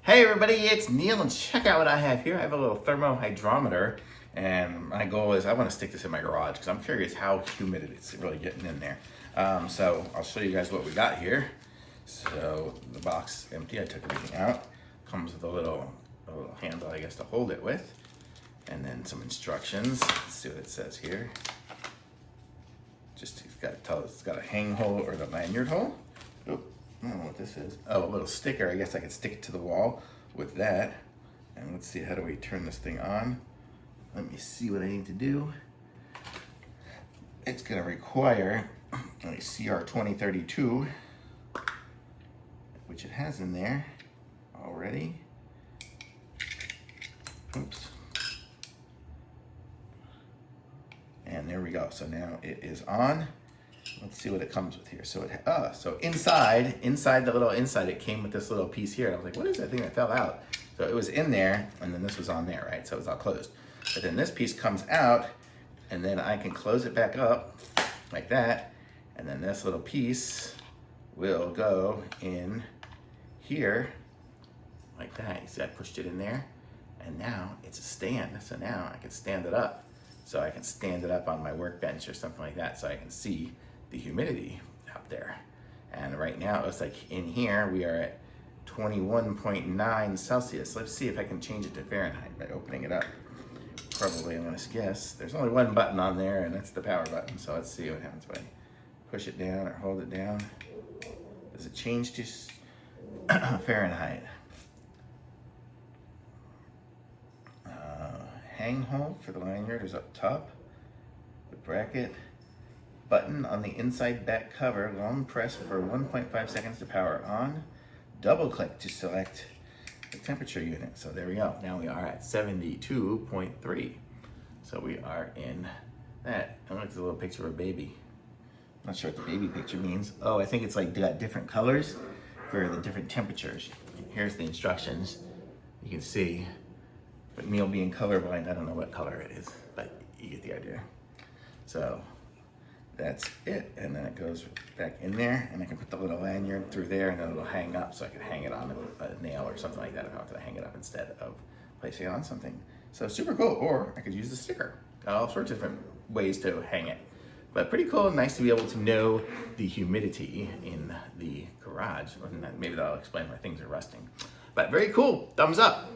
Hey everybody, it's Neil, and check out what I have here. I have a little thermohydrometer, and my goal is I want to stick this in my garage because I'm curious how humid it's really getting in there. So I'll show you guys what we got here. So the box empty, I took everything out. Comes with a little handle, I guess, to hold it with, and then some instructions. Let's see what it says here. Just it's got a hang hole or the lanyard hole. Oh, I don't know what this is. Oh, a little sticker. I guess I could stick it to the wall with that. And let's see, how do we turn this thing on? Let me see what I need to do. It's gonna require a CR2032, which it has in there already. Oops. And there we go. So now it is on. Let's see what it comes with here. So so inside the little inside, it came with this little piece here. I was like, what is that thing that fell out? So it was in there, and then this was on there, right? So it was all closed. But then this piece comes out, and then I can close it back up like that, and then this little piece will go in here like that. You see, I pushed it in there, and now it's a stand. So now I can stand it up. So I can stand it up on my workbench or something like that, so I can see the humidity out there. And right now it looks like in here we are at 21.9 Celsius. Let's see if I can change it to Fahrenheit by opening it up. Probably, I'm gonna guess. There's only one button on there, and that's the power button. So let's see what happens if I push it down or hold it down. Does it change to Fahrenheit? Hang hole for the lanyard is up top. The bracket button on the inside back cover, long press for 1.5 seconds to power on. Double click to select the temperature unit. So there we go. Now we are at 72.3. So we are in that. I look at a little picture of a baby. Not sure what the baby picture means. Oh, I think it's like they got different colors for the different temperatures. Here's the instructions. You can see. But Neil being colorblind, I don't know what color it is, but you get the idea. So that's it, and then it goes back in there, and I can put the little lanyard through there, and then it'll hang up, so I can hang it on a nail or something like that if I want to hang it up instead of placing it on something. So super cool, or I could use the sticker. Got all sorts of different ways to hang it. But pretty cool and nice to be able to know the humidity in the garage. Maybe that'll explain why things are rusting. But very cool, thumbs up.